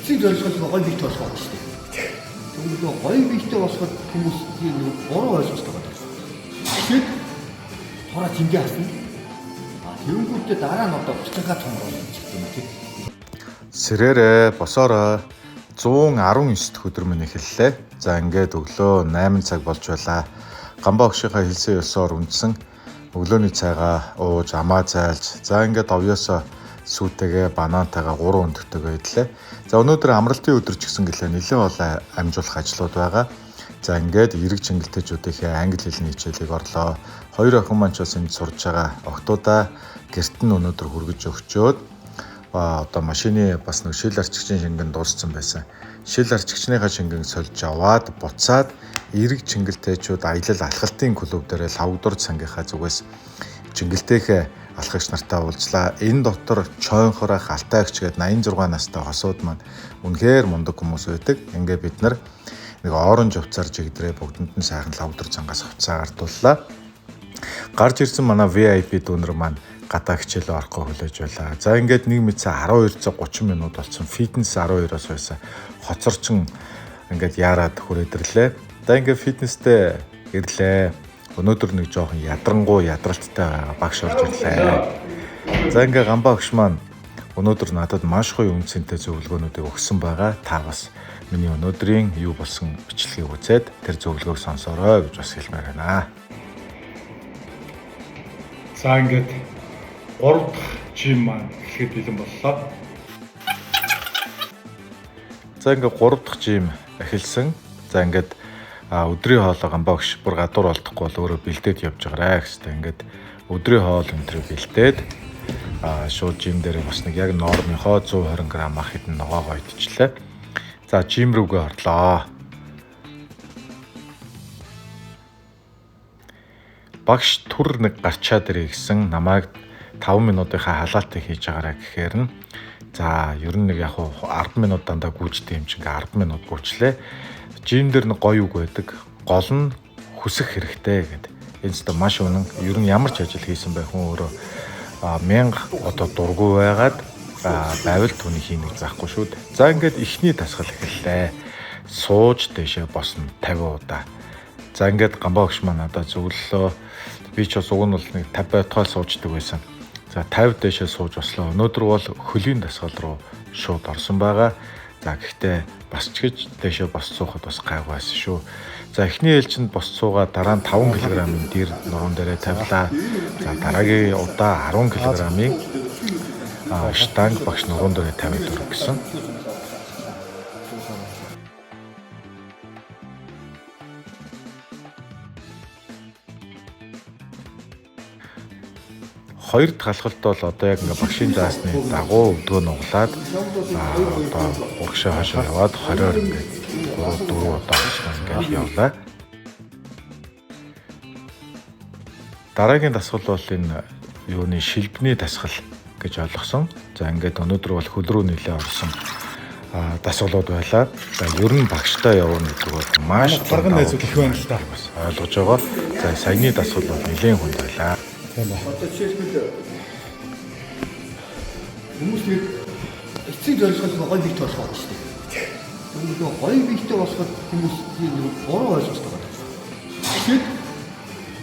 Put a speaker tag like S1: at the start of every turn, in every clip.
S1: эцсийн зорилгоо гоё бийтэй болох байна шүү дээ. Тэгвэл гоё бийтэй болоход хүмүүс нэг буруу ойлголт байгаа. Тэгэхээр тора жингээ хасна. Тэнгүүтээ дараа нь одоо буцангаа том болно гэх юм тийм.
S2: Сэрээрээ босоороо 119 дэх өдөр минь эхэллээ. За ингээд өглөө 8 цаг болж байлаа. Гамбаа өгшийнхаа хэлсэн ёсоор үндсэн өглөөний цайгаа ууж амаа зайлж за ингээд овёосоо сүйтэйгээ банантайгаа 3 өндөртэйгээ идлээ. За өнөөдөр амралтын өдөр ч гэсэн гэлээ нэлээд олон амжуулах ажлууд байгаа. За ингээд эрэг чингэлтэйчүүдийнхээ англи хэлний хичээлийг орлоо. Хоёр охин маань ч бас энд сурж байгаа. Охтуудаа гэрт нь өнөөдөр хүргэж өгчөөд одоо машины бас нэг шил арчигчийн шингэн дууссан байсан. Шил арчигчныхаа шингэн сольж аваад буцаад эрэг чингэлтэйчүүд аялал алхалтын клуб дээр лавдур цангийнхаа зүгээс чингэлтэйхээ алхагч нартай уулзлаа. Энэ дотор чойнхороо халтайгч гээд 86 настай хосууд маань үнэхээр мундаг хүмүүс байдаг. Ингээ бид нар нэг оронж хувцаар жигдрээ бүгдэнд нь сайхан лавдур цангаас хувцаа гартууллаа. Гарч ирсэн манай VIP дүүнер маань гадаа хичээлээ орохгүй хүлээж байлаа. За ингээд нэг мэдсэн 12:30 минут болсон. Фитнес 12-оос байсан. Хоцорчин ингээд яарад хүрээдэрлээ. За ингээд фитнестэй ирлээ. Өнөөдөр нэг жоохон ядрангуй ядралттай байгаа багш орж ирлээ. За ингээд гамбаа өгш маань өнөөдөр надад маш гоё үнцэнтэй зөвлөгөөнүүдийг өгсөн байгаа. Та бас миний өнөөдрийн юу болсон бичлэгийг үзээд тэр зөвлөгөөг сонсоорой гэж бас хэлмээр байна. За ингээд 3 дахь жим маань эхлэхэд бэлэн боллоо. За ингээд 3 дахь жим эхэлсэн. За ингээд өдрийн хоолой гамбаа өгш бүр гадуур олдохгүй бол өөрөө бэлдээд явж байгаарэ гэжтэй. Ингээд өдрийн хоол өнтрийг бэлдээд шууд жим дээр бас нэг яг нормынхоо 120 г ах хэдэн ногоогоо идчихлээ. За жим рүүгээ орлоо. Багш түр нэг гарчаад ирээ гэсэн намайг 5 минутынхаа халаалтыг хийж байгаарай гэхээр нь за ер нь нэг яг 10 минут дандаа гүйжтэй юм чинь 10 минут гүйчлээ. Жим дээр нэг гоё үг байдаг. Гол нь хүсэх хэрэгтэй гэдэг. Энэ ч маш үнэн. Ер нь ямар ч ажил хийсэн байх хүн өөрөө 1000 одоо дургүй байгаад байвал түүний хийнэ гэж байхгүй шүү дээ. За ингээд эхний дасгал эхэллээ. Сууж дэшээ босно 50 удаа. За ингээд гамбаа өгш маань надад зөвлөлөө. Би ч бас уг нь бол нэг 50 байтугай сууждаг байсан. За 50 дэшээ сууж бослоо. Өнөөдөр бол хөлийн дасгал руу шууд орсон байгаа. За гэхдээ бас ч гэж дэшээ бос суухад бас гайгүй байсан шүү. За эхний ээлжинд бос суугаа дараа нь 5 кг-ийн дээр нуруунд дээрээ тавилаа. За дараагийн удаа 10 кг-ийн штанг багш нуруунд дээрээ тавиад өргөсөн. Хоёр дахь алхалт бол одоо яг ингээ багшийн заасны дагуу өдгөө нуглаад одоо урагшаа хашаа яваад 20-оор ингээ 3-4 удаа ингээ явлаа. Дараагийн дасгал бол энэ юуны шилбэний дасгал гэж ойлгосон. За ингээд өнөөдөр бол хөл рүү нэлээ орсон дасгалууд байлаа. За ер нь багштай явна гэдэг бол маш
S3: гарган найзууд их байна л да.
S2: Бас ойлгож байгаа. За саяны дасгал бол нэлээд хүнд байлаа.
S1: Одоо жишээлбэл хүмүүс эцсийн зорилгоо гоё бийтэй болох байна шүү дээ. Тэгвэл гоё бийтэй болоход хүмүүс нэг буруу ойлголт байгаа. Тэгэхээр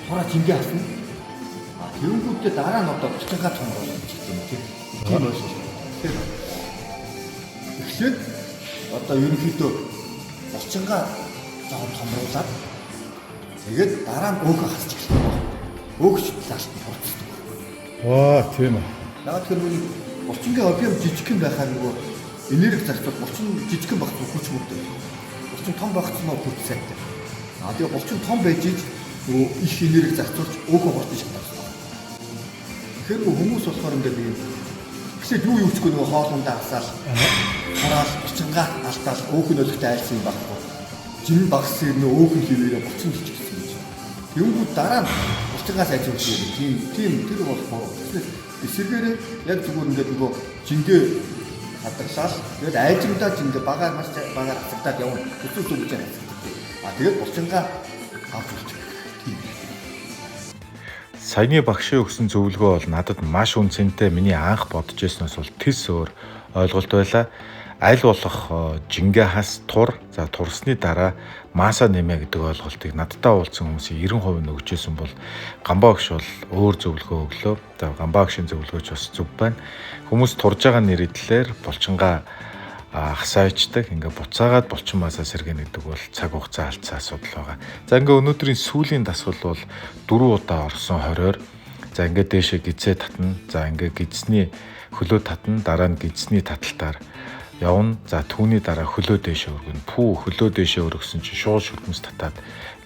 S1: тора жингээ хасна. Тэнгүүтээ дараа нь одоо буцангаа том болно гэх юм тийм. Тийм ойлголт. Тэгэхээр одоо ерөнхийдөө буцангаа жоохон томруулаад тэгээд дараа нь өөхө хасчих хэрэгтэй байна. Өөхч лаалт нь хурцдаг.
S3: Тийм ээ.
S1: Яг тэр нэг булчингийн объем жижигхэн байхаар нөгөө энерги зарцуул булчин жижигхэн багц хүч мөрдөг. Булчин том багц нь хүч сайтай. Тэгээ булчин том байж нөгөө их энерги зарцуулж өөхө хурдж чаддаг. Тэгэхээр хүмүүс болохоор ингээд нэг гэсээ юу юуцгүй нөгөө хоолундаа хасаал хараал булчингаа алтаал өөхөн өлөгтэй айлсан юм баггүй. Жин багс нөгөө өөхөн хിവэрэ булчин жижигсэн гэж. Тэнгүүд дараа нь булчингаас ажиж тийм тэр бол эсэргээрээ яг зүгээр ингээд нөгөө жингээ хадгалаад тэгээд айжимдаа жингээ багаар маш багаар хасагдаад явна. Өсөж өгч байгаа. Тэгээд булчингаа авч үлч.
S2: Саяны багшийн өгсөн зөвлөгөө бол надад маш үнцэнтэй, миний анх бодож ирснээс бол тис өөр ойлголт байлаа. Аль болох жингээ хас тур, за турсны дараа мааса нэмэ гэдэг ойлголтыг надтай уулзсан хүмүүсийн 90% нь өгчээсэн бол Гамбаа багш бол өөр зөвлөгөө өглөө. За Гамбаа багшийн зөвлөгөөч бас зөв байна. Хүмүүс турж байгаа нэрийдлэр булчингаа хасаачдаг, ингээ буцаагаад булчин масаа сэргэнэ гэдэг бол цаг хугацаа алдсан асуудал байгаа. За ингээ өнөөдрийн сүүлийн дасгал бол 4 удаа орсон хороор за ингээ дээшээ гизээ татна. За ингээ гизний хөлөө татна, дараа нь гизний таталтаар явна. За түүний дараа хөлөө дээшээ өргөнө. Хөлөө дээшээ өргөсөн чинь шууд шүрмэс татаад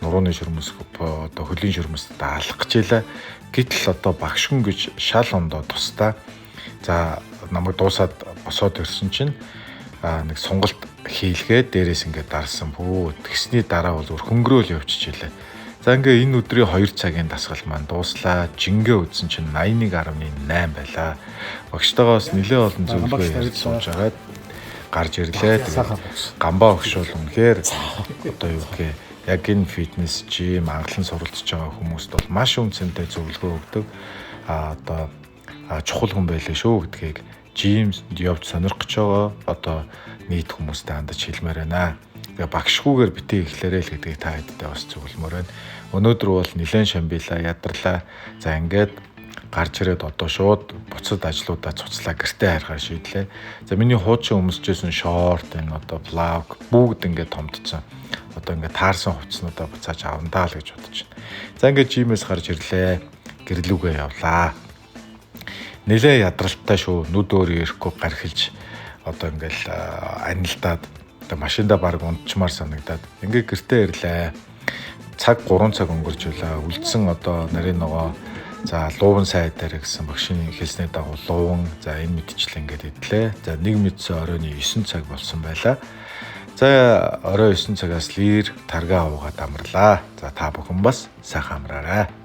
S2: нурууны шүрмэс одоо хөлийн шүрмэс алах гэж ялаа. Гэтэл одоо багшгүй гэж шал ондоо тусдаа. За намайг дуусаад босоод ирсэн чинь нэг сонголт хийлгээ дээрээс ингээд дарсан. Тэгсний дараа бол хөнгөрөөл явчихжээ. За ингээ энэ өдрийн 2 цагийн дасгал маань дууслаа. Жингээ үзсэн чинь 81.8 байлаа. Багштайгаас нэлээд олон зөвлөгөө ярьж сууж агаад гарч ирлээ. Тэгээд Гамбаа багш бол үнэхээр одоо юу гэх яг энэ фитнес жим анхлан суралцж байгаа хүмүүст бол маш үнцэнтэй зөвлөгөө өгдөг. Одоо чухал хүн байлээ шүү гэдгийг жим явж сонирх гэж байгаа одоо нийт хүмүүстэй хандаж хэлмээр байна. Тэгээ багшгүйгээр битээ ихлээрэй л гэдгийг та хэдтэй бас зөвлөмөр байна. Өнөөдөр бол нэлээд шамбилаа, ядарлаа. За ингээд гарч ирээд одоо шууд буцад ажлуудаа цуцлаа гэртээ харихаар шийдлээ. За миний хуучин өмсөжсэн шорт энэ одоо влог бүгд ингээд томдсон. Одоо ингээд таарсан хувцснуудаа буцааж авандаа л гэж бодож байна. За ингээд жимээс гарч ирлээ. Гэрлүүгээ явлаа. Нэлээ ядралтай шүү. Нүд өөр ирэхгүй гархилж одоо ингээл анилдаад одоо машинда баг унтчмаар санагдаад ингээ гэртээ ирлээ. Цаг 3 цаг өнгөрч байлаа. Үлдсэн одоо нарийн ногоо за лууван сай дээр гэсэн багшийн хэлснээр дагуу лууван за энэ мэдчлээ ингээд идлээ. За нэг мэдсэн оройн 9 цаг болсон байлаа. За орой 9 цагаас лир тарга уугаад амарлаа. За та бүхэн бас сайхан амраарай.